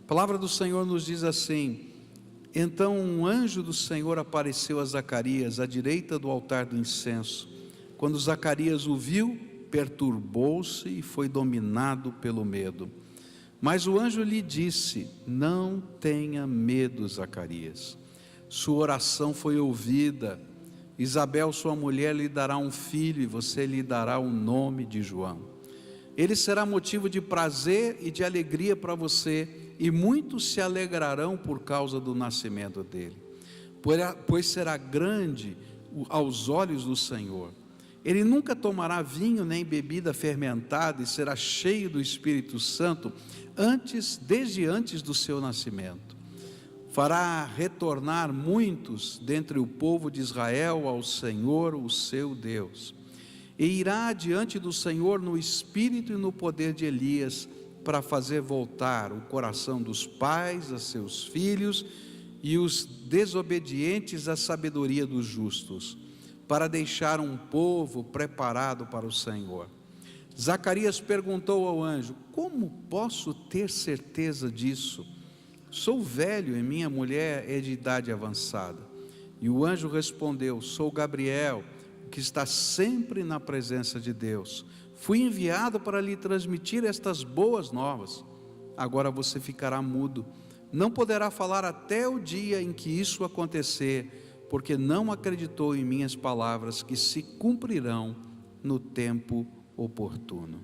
A palavra do Senhor nos diz assim: então um anjo do Senhor apareceu a Zacarias à direita do altar do incenso. Quando Zacarias o viu, perturbou-se e foi dominado pelo medo. Mas o anjo lhe disse: não tenha medo, Zacarias, sua oração foi ouvida. Isabel, sua mulher, lhe dará um filho, e você lhe dará o nome de João. Ele será motivo de prazer e de alegria para você, e muitos se alegrarão por causa do nascimento dele, pois será grande aos olhos do Senhor. Ele nunca tomará vinho nem bebida fermentada, e será cheio do Espírito Santo desde antes do seu nascimento. Fará retornar muitos dentre o povo de Israel ao Senhor, o seu Deus, e irá diante do Senhor no espírito e no poder de Elias, para fazer voltar o coração dos pais a seus filhos, e os desobedientes à sabedoria dos justos, para deixar um povo preparado para o Senhor. Zacarias perguntou ao anjo: como posso ter certeza disso? Sou velho e minha mulher é de idade avançada. E o anjo respondeu: sou Gabriel, que está sempre na presença de Deus. Fui enviado para lhe transmitir estas boas novas. Agora você ficará mudo, não poderá falar até o dia em que isso acontecer, porque não acreditou em minhas palavras, que se cumprirão no tempo oportuno.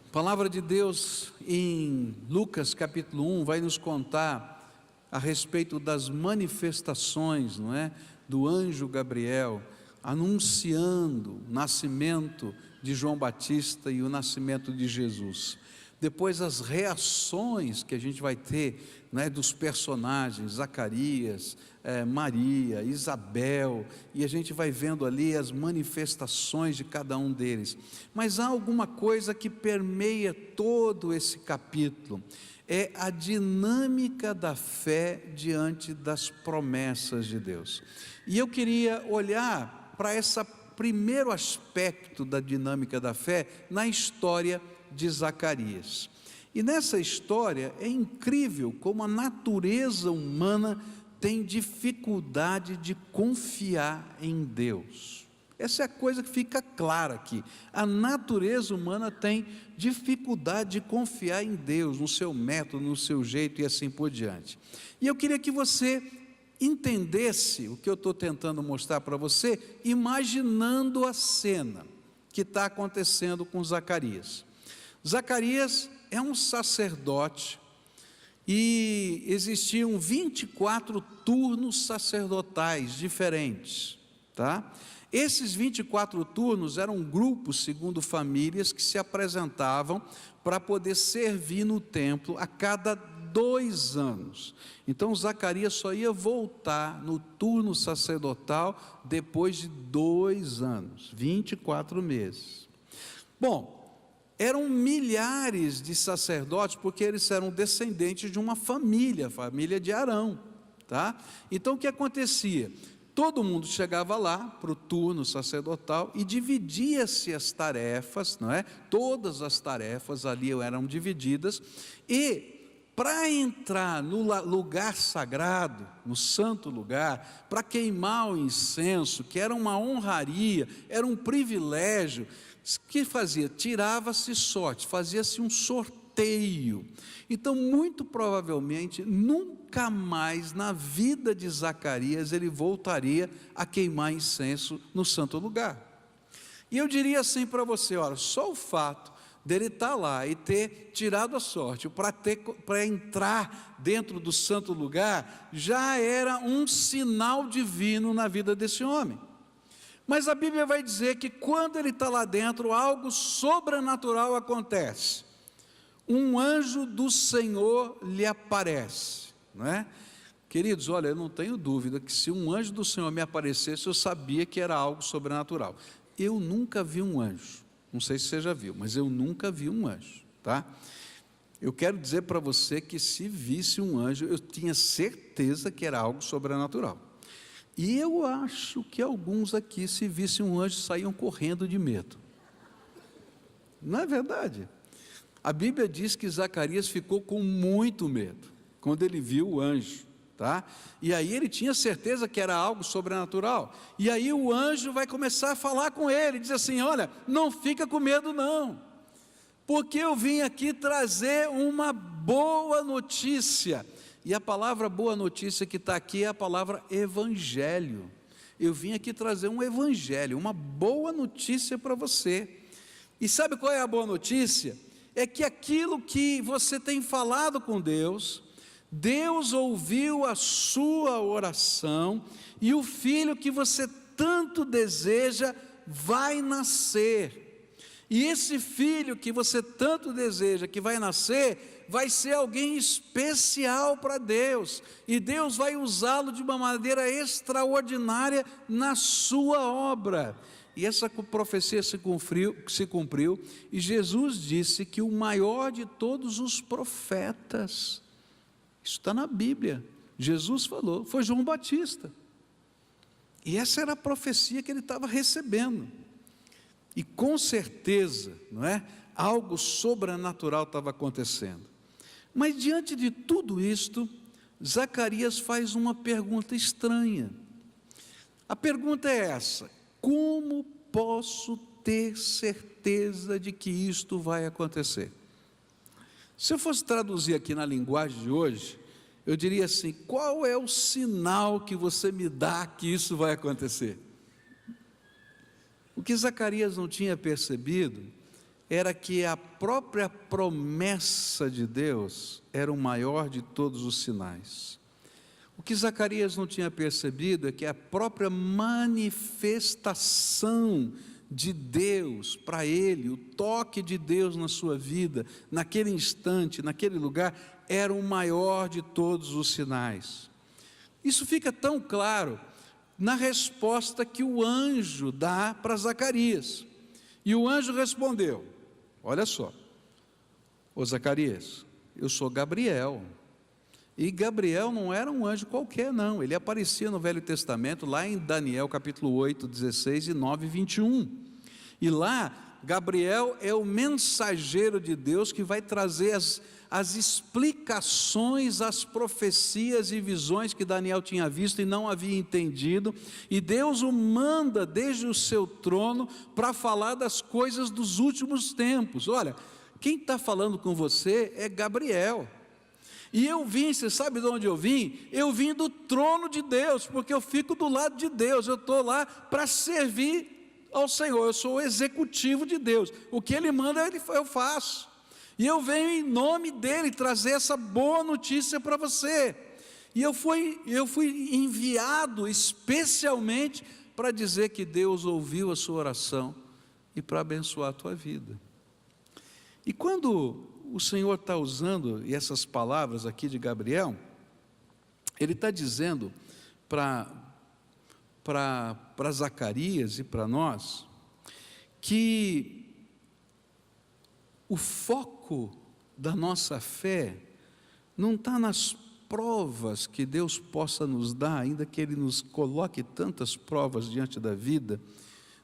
A palavra de Deus em Lucas capítulo 1 vai nos contar a respeito das manifestações, não é, do anjo Gabriel, anunciando o nascimento de João Batista e o nascimento de Jesus. Depois as reações que a gente vai ter, né, dos personagens, Zacarias, Maria, Isabel, e a gente vai vendo ali as manifestações de cada um deles. Mas há alguma coisa que permeia todo esse capítulo, é a dinâmica da fé diante das promessas de Deus. E eu queria olhar para esse primeiro aspecto da dinâmica da fé na história de Zacarias. E nessa história é incrível como a natureza humana tem dificuldade de confiar em Deus. Essa é a coisa que fica clara aqui. A natureza humana tem dificuldade de confiar em Deus, no seu método, no seu jeito e assim por diante. E eu queria que você entendesse o que eu estou tentando mostrar para você, imaginando a cena que está acontecendo com Zacarias. Zacarias é um sacerdote e existiam 24 turnos sacerdotais diferentes, tá? Esses 24 turnos eram grupos, segundo famílias, que se apresentavam para poder servir no templo a cada 2 anos. Então Zacarias só ia voltar no turno sacerdotal depois de 2 anos, 24 meses. Bom, eram milhares de sacerdotes, porque eles eram descendentes de uma família, a família de Arão, tá? Então o que acontecia? Todo mundo chegava lá para o turno sacerdotal e dividia-se as tarefas, não é? Todas as tarefas ali eram divididas, e para entrar no lugar sagrado, no santo lugar, para queimar o incenso, que era uma honraria, era um privilégio, o que fazia? Tirava-se sorte, fazia-se um sorteio. Então, muito provavelmente, nunca mais na vida de Zacarias ele voltaria a queimar incenso no santo lugar. E eu diria assim para você: olha, só o fato dele estar lá e ter tirado a sorte para entrar dentro do santo lugar, já era um sinal divino na vida desse homem. Mas a Bíblia vai dizer que quando ele está lá dentro, algo sobrenatural acontece. Um anjo do Senhor lhe aparece, não é? Queridos, olha, eu não tenho dúvida que se um anjo do Senhor me aparecesse, eu sabia que era algo sobrenatural. Eu nunca vi um anjo, não sei se você já viu, mas eu nunca vi um anjo, tá? Eu quero dizer para você que se visse um anjo, eu tinha certeza que era algo sobrenatural. E eu acho que alguns aqui, se vissem um anjo, saíam correndo de medo. Não é verdade? A Bíblia diz que Zacarias ficou com muito medo. quando ele viu o anjo, tá? E aí ele tinha certeza que era algo sobrenatural. E aí o anjo vai começar a falar com ele, diz assim: olha, não fica com medo não, porque eu vim aqui trazer uma boa notícia. E a palavra boa notícia que está aqui é a palavra evangelho. Eu vim aqui trazer um evangelho, uma boa notícia para você. E sabe qual é a boa notícia? É que aquilo que você tem falado com Deus, Deus ouviu a sua oração, e o filho que você tanto deseja vai nascer. E esse filho que você tanto deseja, que vai nascer, vai ser alguém especial para Deus, e Deus vai usá-lo de uma maneira extraordinária na sua obra. E essa profecia se cumpriu, e Jesus disse que o maior de todos os profetas, isso está na Bíblia, Jesus falou, foi João Batista. E essa era a profecia que ele estava recebendo. E com certeza, não é? Algo sobrenatural estava acontecendo. Mas diante de tudo isto, Zacarias faz uma pergunta estranha. A pergunta é essa: como posso ter certeza de que isto vai acontecer? Se eu fosse traduzir aqui na linguagem de hoje, eu diria assim: qual é o sinal que você me dá que isso vai acontecer? O que Zacarias não tinha percebido era que a própria promessa de Deus era o maior de todos os sinais. O que Zacarias não tinha percebido é que a própria manifestação de Deus para ele, o toque de Deus na sua vida, naquele instante, naquele lugar, era o maior de todos os sinais. Isso fica tão claro na resposta que o anjo dá para Zacarias. E o anjo respondeu: olha só, ô Zacarias, eu sou Gabriel. E Gabriel não era um anjo qualquer não, ele aparecia no Velho Testamento, lá em Daniel capítulo 8, 16 e 9, 21. E lá, Gabriel é o mensageiro de Deus que vai trazer as explicações, as profecias e visões que Daniel tinha visto e não havia entendido, e Deus o manda desde o seu trono para falar das coisas dos últimos tempos. Olha, quem está falando com você é Gabriel. E eu vim, você sabe de onde eu vim? Eu vim do trono de Deus, porque eu fico do lado de Deus, eu estou lá para servir ao Senhor, eu sou o executivo de Deus, o que Ele manda eu faço, e eu venho em nome dEle trazer essa boa notícia para você, e eu fui enviado especialmente para dizer que Deus ouviu a sua oração, e para abençoar a tua vida. E quando o Senhor está usando essas palavras aqui de Gabriel, Ele está dizendo para Zacarias e para nós, que o foco da nossa fé não está nas provas que Deus possa nos dar, ainda que Ele nos coloque tantas provas diante da vida,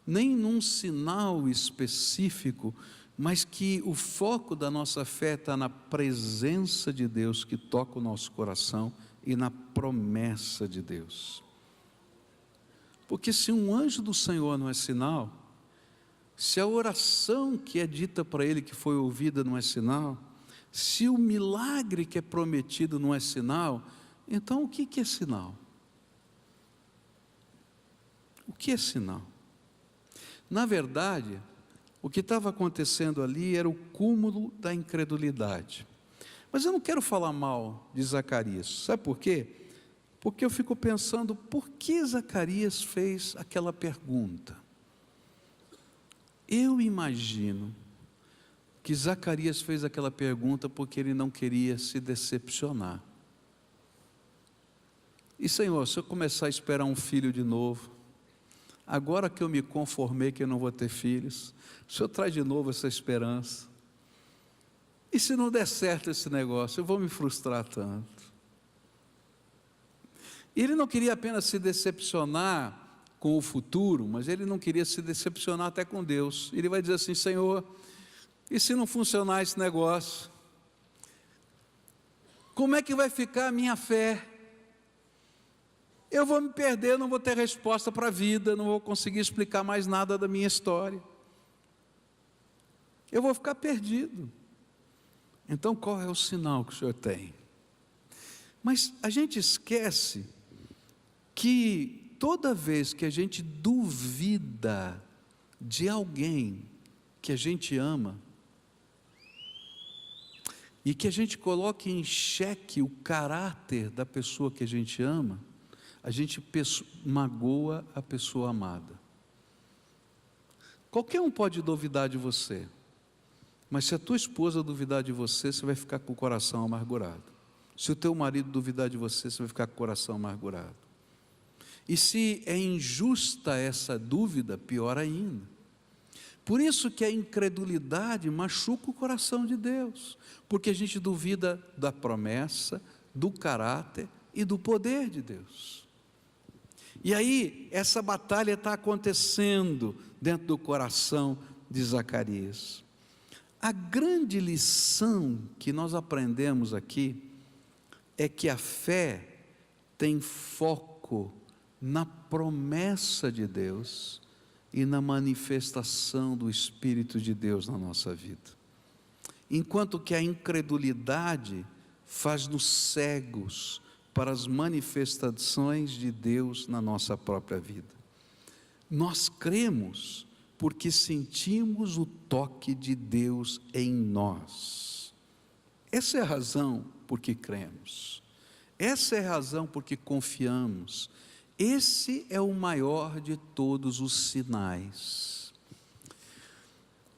nem num sinal específico, mas que o foco da nossa fé está na presença de Deus que toca o nosso coração e na promessa de Deus. Porque se um anjo do Senhor não é sinal, se a oração que é dita para ele que foi ouvida não é sinal, se o milagre que é prometido não é sinal, então o que é sinal? O que é sinal? Na verdade, o que estava acontecendo ali era o cúmulo da incredulidade. Mas eu não quero falar mal de Zacarias, sabe por quê? Porque eu fico pensando, por que Zacarias fez aquela pergunta? Eu imagino que Zacarias fez aquela pergunta porque ele não queria se decepcionar. E Senhor, se eu começar a esperar um filho de novo, agora que eu me conformei que eu não vou ter filhos, o Senhor traz de novo essa esperança. E se não der certo esse negócio, eu vou me frustrar tanto. E ele não queria apenas se decepcionar com o futuro, mas ele não queria se decepcionar até com Deus. Ele vai dizer assim: Senhor, e se não funcionar esse negócio? Como é que vai ficar a minha fé? Eu vou me perder, não vou ter resposta para a vida, não vou conseguir explicar mais nada da minha história. Eu vou ficar perdido. Então, qual é o sinal que o Senhor tem? Mas a gente esquece que toda vez que a gente duvida de alguém que a gente ama, e que a gente coloque em xeque o caráter da pessoa que a gente ama, a gente magoa a pessoa amada. Qualquer um pode duvidar de você, mas se a tua esposa duvidar de você, você vai ficar com o coração amargurado. Se o teu marido duvidar de você, você vai ficar com o coração amargurado. E se é injusta essa dúvida, pior ainda. Por isso que a incredulidade machuca o coração de Deus, porque a gente duvida da promessa, do caráter e do poder de Deus. E aí, essa batalha está acontecendo dentro do coração de Zacarias. A grande lição que nós aprendemos aqui é que a fé tem foco na promessa de Deus e na manifestação do Espírito de Deus na nossa vida. Enquanto que a incredulidade faz-nos cegos para as manifestações de Deus na nossa própria vida. Nós cremos porque sentimos o toque de Deus em nós. Essa é a razão por que cremos. Essa é a razão por que confiamos. Esse é o maior de todos os sinais.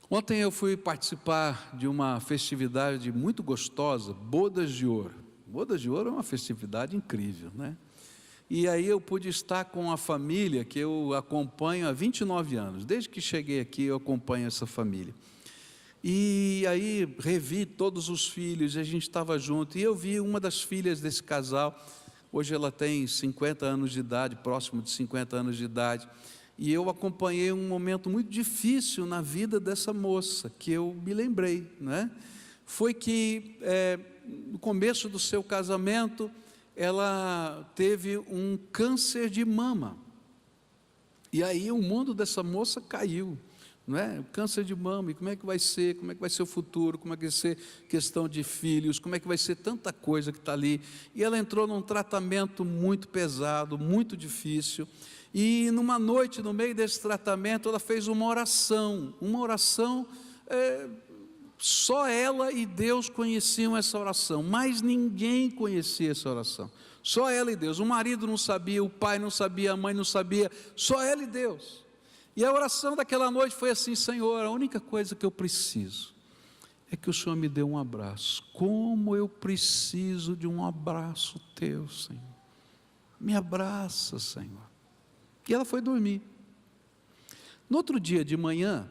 Ontem eu fui participar de uma festividade muito gostosa, Bodas de Ouro. Bodas de Ouro é uma festividade incrível, né? E aí eu pude estar com a família que eu acompanho há 29 anos. Desde que cheguei aqui eu acompanho essa família. E aí revi todos os filhos, e a gente estava junto, e eu vi uma das filhas desse casal. Hoje ela tem 50 anos de idade, próximo de 50 anos de idade, e eu acompanhei um momento muito difícil na vida dessa moça, que eu me lembrei, né? Foi que no começo do seu casamento, ela teve um câncer de mama, e aí o mundo dessa moça caiu, não é? Câncer de mama, e como é que vai ser o futuro, como é que vai ser questão de filhos, como é que vai ser tanta coisa que está ali, e ela entrou num tratamento muito pesado, muito difícil, e numa noite, no meio desse tratamento, ela fez uma oração, só ela e Deus conheciam essa oração, mas ninguém conhecia essa oração, só ela e Deus. O marido não sabia, o pai não sabia, a mãe não sabia, só ela e Deus. E a oração daquela noite foi assim: Senhor, a única coisa que eu preciso é que o Senhor me dê um abraço. Como eu preciso de um abraço teu, Senhor. Me abraça, Senhor. E ela foi dormir. No outro dia de manhã,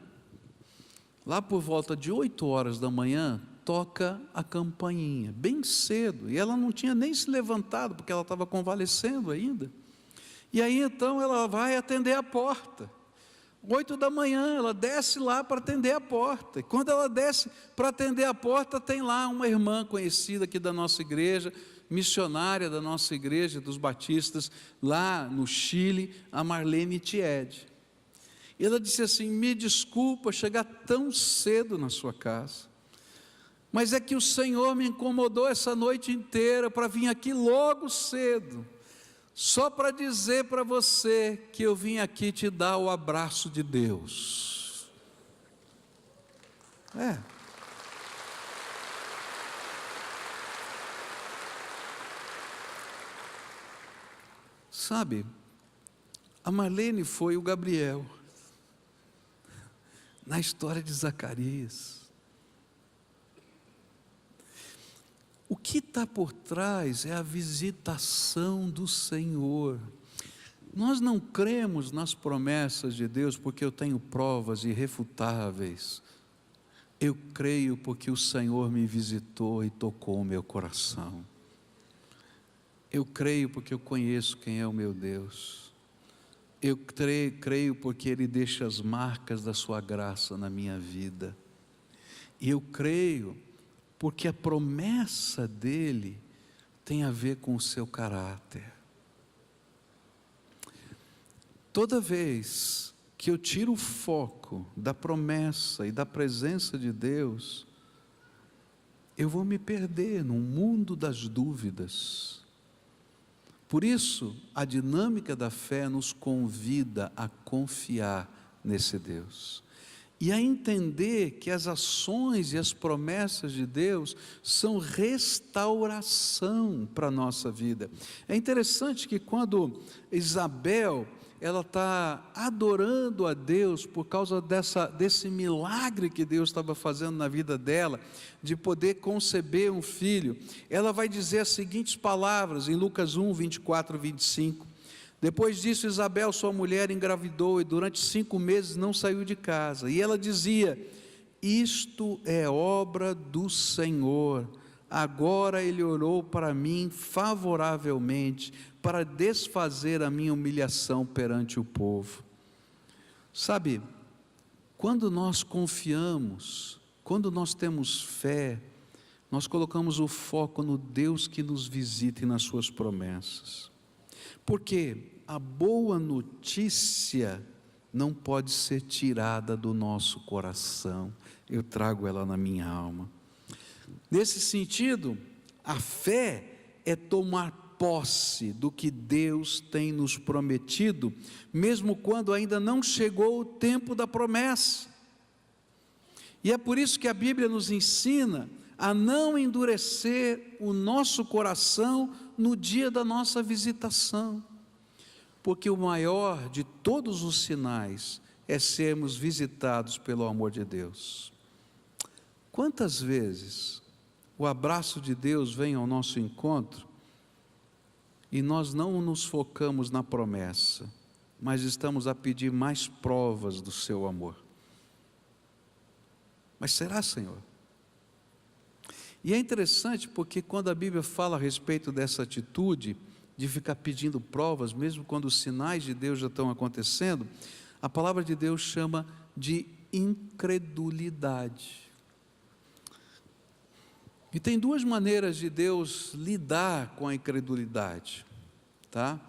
lá por volta de 8 horas da manhã, toca a campainha, bem cedo, e ela não tinha nem se levantado, porque ela estava convalescendo ainda. E aí então ela vai atender a porta. 8 da manhã, ela desce lá para atender a porta, e quando ela desce para atender a porta, tem lá uma irmã conhecida aqui da nossa igreja, missionária da nossa igreja, dos batistas, lá no Chile, a Marlene Tiede. E ela disse assim: me desculpa chegar tão cedo na sua casa, mas é que o Senhor me incomodou essa noite inteira para vir aqui logo cedo, só para dizer para você que eu vim aqui te dar o abraço de Deus. Sabe, a Marlene foi o Gabriel na história de Zacarias. O que está por trás é a visitação do Senhor. Nós não cremos nas promessas de Deus porque eu tenho provas irrefutáveis. Eu creio porque o Senhor me visitou e tocou o meu coração. Eu creio porque eu conheço quem é o meu Deus. Eu creio porque Ele deixa as marcas da sua graça na minha vida. E eu creio porque a promessa dEle tem a ver com o seu caráter. Toda vez que eu tiro o foco da promessa e da presença de Deus, eu vou me perder num mundo das dúvidas. Por isso, a dinâmica da fé nos convida a confiar nesse Deus e a entender que as ações e as promessas de Deus são restauração para a nossa vida. É interessante que quando Isabel, ela está adorando a Deus por causa desse milagre que Deus estava fazendo na vida dela, de poder conceber um filho, ela vai dizer as seguintes palavras em Lucas 1, 24 e 25, depois disso Isabel, sua mulher, engravidou e durante 5 meses não saiu de casa, e ela dizia, isto é obra do Senhor, agora Ele orou para mim favoravelmente, para desfazer a minha humilhação perante o povo. Sabe, quando nós confiamos, quando nós temos fé, nós colocamos o foco no Deus que nos visita e nas suas promessas, porque a boa notícia não pode ser tirada do nosso coração, eu trago ela na minha alma. Nesse sentido, a fé é tomar posse do que Deus tem nos prometido, mesmo quando ainda não chegou o tempo da promessa. E é por isso que a Bíblia nos ensina a não endurecer o nosso coração no dia da nossa visitação, porque o maior de todos os sinais é sermos visitados pelo amor de Deus. Quantas vezes o abraço de Deus vem ao nosso encontro e nós não nos focamos na promessa, mas estamos a pedir mais provas do seu amor. Mas será, Senhor? E é interessante porque quando a Bíblia fala a respeito dessa atitude de ficar pedindo provas, mesmo quando os sinais de Deus já estão acontecendo, a palavra de Deus chama de incredulidade. E tem 2 maneiras de Deus lidar com a incredulidade, tá?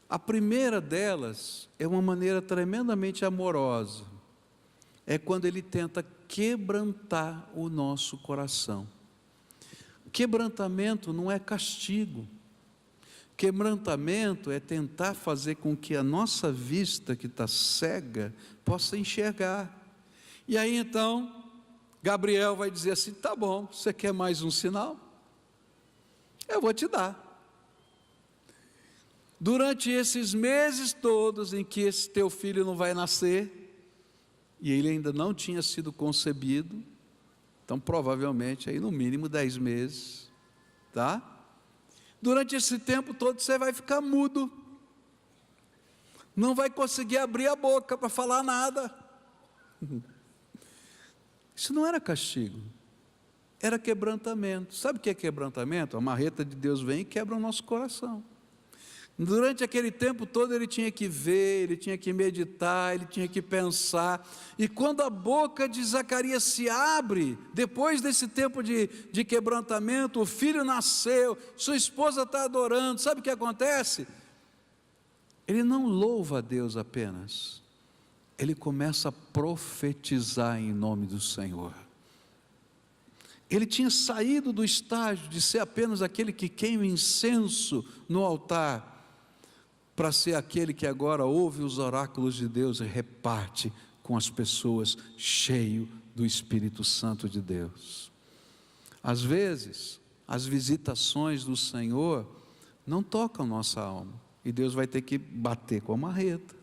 A primeira delas é uma maneira tremendamente amorosa, é quando Ele tenta quebrantar o nosso coração. Quebrantamento não é castigo, quebrantamento é tentar fazer com que a nossa vista que está cega, possa enxergar, e aí então, Gabriel vai dizer assim, tá bom, você quer mais um sinal? Eu vou te dar. Durante esses meses todos em que esse teu filho não vai nascer, e ele ainda não tinha sido concebido, então provavelmente aí no mínimo 10 meses, tá? Durante esse tempo todo você vai ficar mudo, não vai conseguir abrir a boca para falar nada. Isso não era castigo, era quebrantamento. Sabe o que é quebrantamento? A marreta de Deus vem e quebra o nosso coração. Durante aquele tempo todo ele tinha que ver, ele tinha que meditar, ele tinha que pensar, e quando a boca de Zacarias se abre, depois desse tempo de quebrantamento, o filho nasceu, sua esposa está adorando, sabe o que acontece? Ele não louva a Deus apenas, ele começa a profetizar em nome do Senhor. Ele tinha saído do estágio de ser apenas aquele que queima incenso no altar, para ser aquele que agora ouve os oráculos de Deus e reparte com as pessoas, cheio do Espírito Santo de Deus. Às vezes, as visitações do Senhor não tocam nossa alma, e Deus vai ter que bater com a marreta,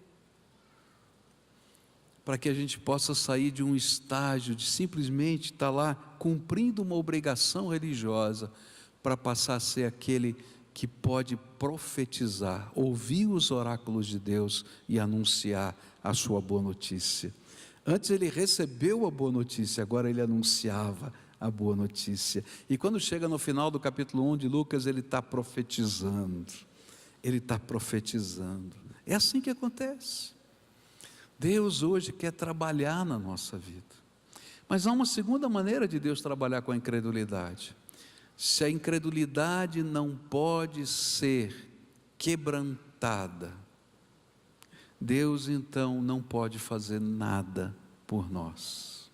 para que a gente possa sair de um estágio de simplesmente estar lá cumprindo uma obrigação religiosa, para passar a ser aquele que pode profetizar, ouvir os oráculos de Deus e anunciar a sua boa notícia. Antes ele recebeu a boa notícia, agora ele anunciava a boa notícia. E quando chega no final do capítulo 1 de Lucas, ele está profetizando. Ele está profetizando. É assim que acontece. Deus hoje quer trabalhar na nossa vida. Mas há uma segunda maneira de Deus trabalhar com a incredulidade. Se a incredulidade não pode ser quebrantada, Deus então não pode fazer nada por nós.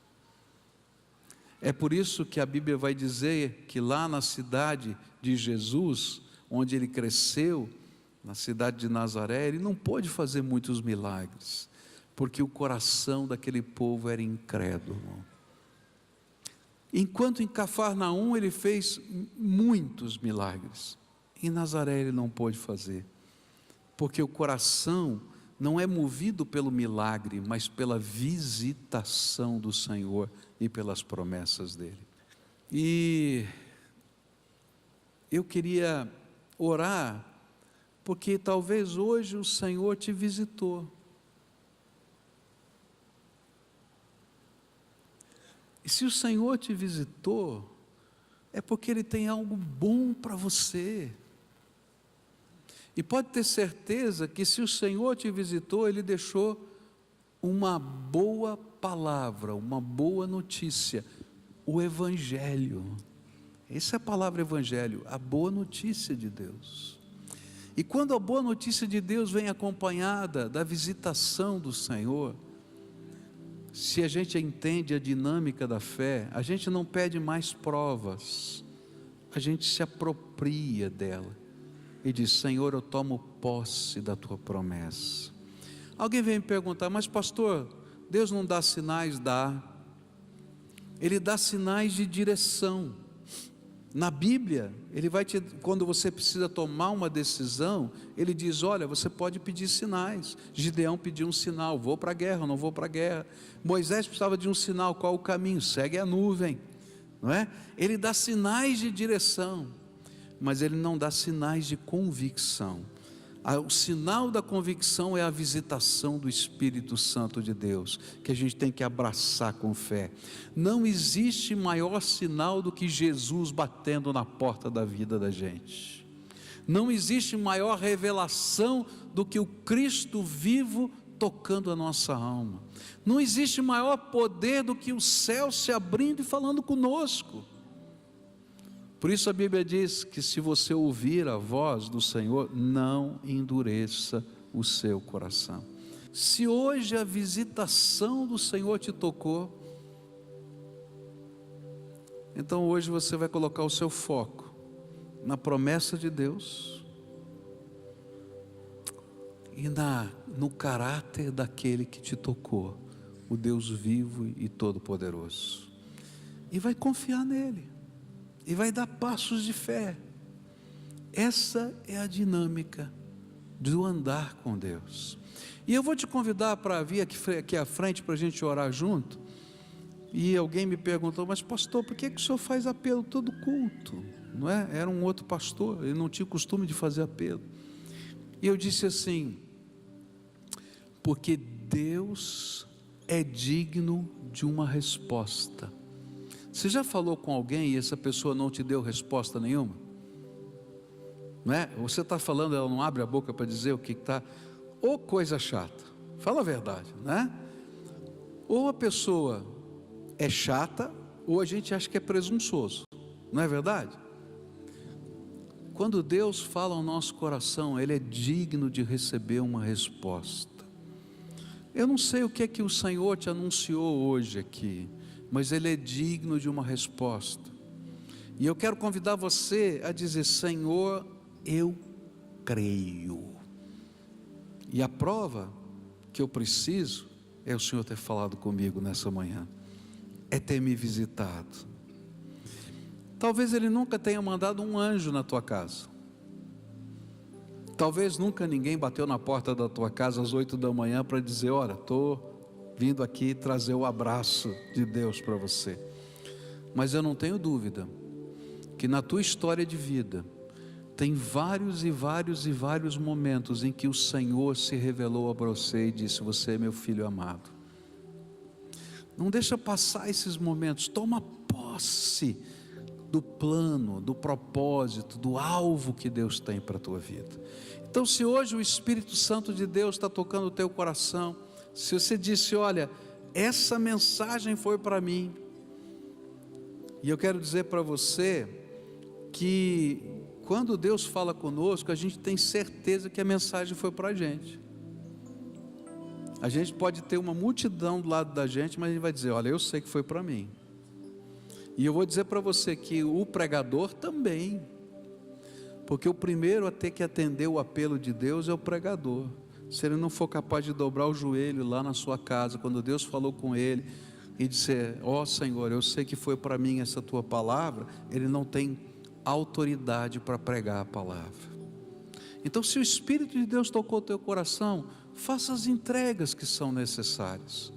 É por isso que a Bíblia vai dizer que lá na cidade de Jesus, onde ele cresceu, na cidade de Nazaré, ele não pôde fazer muitos milagres, porque o coração daquele povo era incrédulo. Enquanto em Cafarnaum ele fez muitos milagres, em Nazaré ele não pôde fazer, porque o coração não é movido pelo milagre, mas pela visitação do Senhor e pelas promessas dele. E eu queria orar, porque talvez hoje o Senhor te visitou. E se o Senhor te visitou, é porque Ele tem algo bom para você. E pode ter certeza que se o Senhor te visitou, Ele deixou uma boa palavra, uma boa notícia, o Evangelho. Essa é a palavra Evangelho, a boa notícia de Deus. E quando a boa notícia de Deus vem acompanhada da visitação do Senhor, se a gente entende a dinâmica da fé, a gente não pede mais provas, a gente se apropria dela e diz: Senhor, eu tomo posse da tua promessa. Alguém vem me perguntar: mas pastor, Deus não dá sinais? Dá. Ele dá sinais de direção. Na Bíblia, Ele vai quando você precisa tomar uma decisão, Ele diz: olha, você pode pedir sinais. Gideão pediu um sinal: vou para a guerra, não vou para a guerra. Moisés precisava de um sinal: qual o caminho? Segue a nuvem, não é? Ele dá sinais de direção, mas Ele não dá sinais de convicção. O sinal da convicção é a visitação do Espírito Santo de Deus, que a gente tem que abraçar com fé. Não existe maior sinal do que Jesus batendo na porta da vida da gente. Não existe maior revelação do que o Cristo vivo tocando a nossa alma. Não existe maior poder do que o céu se abrindo e falando conosco. Por isso a Bíblia diz que se você ouvir a voz do Senhor, não endureça o seu coração. Se hoje a visitação do Senhor te tocou, então hoje você vai colocar o seu foco na promessa de Deus e no caráter daquele que te tocou, o Deus vivo e todo-poderoso, e vai confiar nele. E vai dar passos de fé. Essa é a dinâmica do andar com Deus. E eu vou te convidar para vir aqui à frente para a gente orar junto. E alguém me perguntou: mas pastor, por que o senhor faz apelo todo culto? Não é? Era um outro pastor, ele não tinha costume de fazer apelo. E eu disse assim: porque Deus é digno de uma resposta. Você já falou com alguém e essa pessoa não te deu resposta nenhuma? Não é? Você está falando, ela não abre a boca para dizer o que está. Ou coisa chata, fala a verdade, né? Ou a pessoa é chata, ou a gente acha que é presunçoso, não é verdade? Quando Deus fala ao nosso coração, Ele é digno de receber uma resposta. Eu não sei o que é que o Senhor te anunciou hoje aqui, mas Ele é digno de uma resposta. E eu quero convidar você a dizer: Senhor, eu creio. E a prova que eu preciso é o Senhor ter falado comigo nessa manhã, é ter me visitado. Talvez Ele nunca tenha mandado um anjo na tua casa. Talvez nunca ninguém bateu na porta da tua casa às 8 da manhã para dizer: olha, estou vindo aqui trazer o abraço de Deus para você. Mas eu não tenho dúvida que na tua história de vida tem vários momentos em que o Senhor se revelou a você e disse: você é meu filho amado. Não deixa passar esses momentos, toma posse do plano, do propósito, do alvo que Deus tem para a tua vida. Então, se hoje o Espírito Santo de Deus está tocando o teu coração, se você disse: olha, essa mensagem foi para mim, e eu quero dizer para você que quando Deus fala conosco, a gente tem certeza que a mensagem foi para a gente. A gente pode ter uma multidão do lado da gente, mas a gente vai dizer: olha, eu sei que foi para mim. E eu vou dizer para você que o pregador também, porque o primeiro a ter que atender o apelo de Deus é o pregador. Se ele não for capaz de dobrar o joelho lá na sua casa, quando Deus falou com ele, e dizer: ó Senhor, eu sei que foi para mim essa tua palavra, ele não tem autoridade para pregar a palavra. Então, se o Espírito de Deus tocou o teu coração, faça as entregas que são necessárias.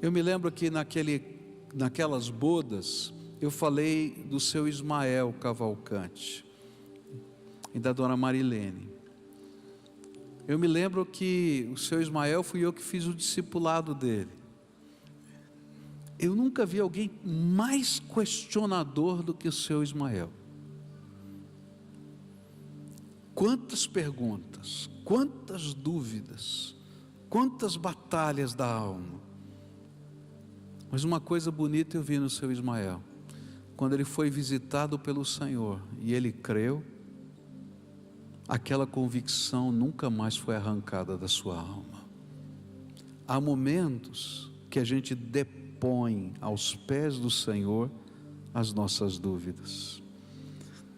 Eu me lembro que naquelas bodas, eu falei do seu Ismael Cavalcante e da dona Marilene. Eu me lembro que o seu Ismael fui eu que fiz o discipulado dele. Eu nunca vi alguém mais questionador do que o seu Ismael. Quantas perguntas, quantas dúvidas, quantas batalhas da alma. Mas uma coisa bonita eu vi no seu Ismael, quando ele foi visitado pelo Senhor e ele creu, aquela convicção nunca mais foi arrancada da sua alma. Há momentos que a gente depõe aos pés do Senhor as nossas dúvidas.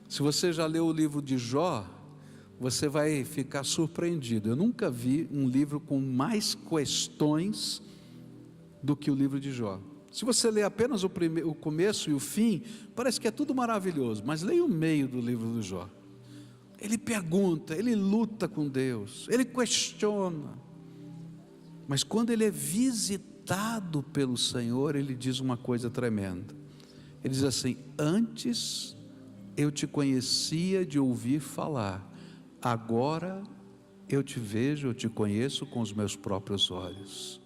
Se você já leu o livro de Jó, você vai ficar surpreendido. Eu nunca vi um livro com mais questões do que o livro de Jó. Se você ler apenas o começo e o fim, parece que é tudo maravilhoso, mas leia o meio do livro do Jó. Ele pergunta, ele luta com Deus, ele questiona, mas quando ele é visitado pelo Senhor, ele diz uma coisa tremenda. Ele diz assim: antes eu te conhecia de ouvir falar, agora eu te vejo, eu te conheço com os meus próprios olhos.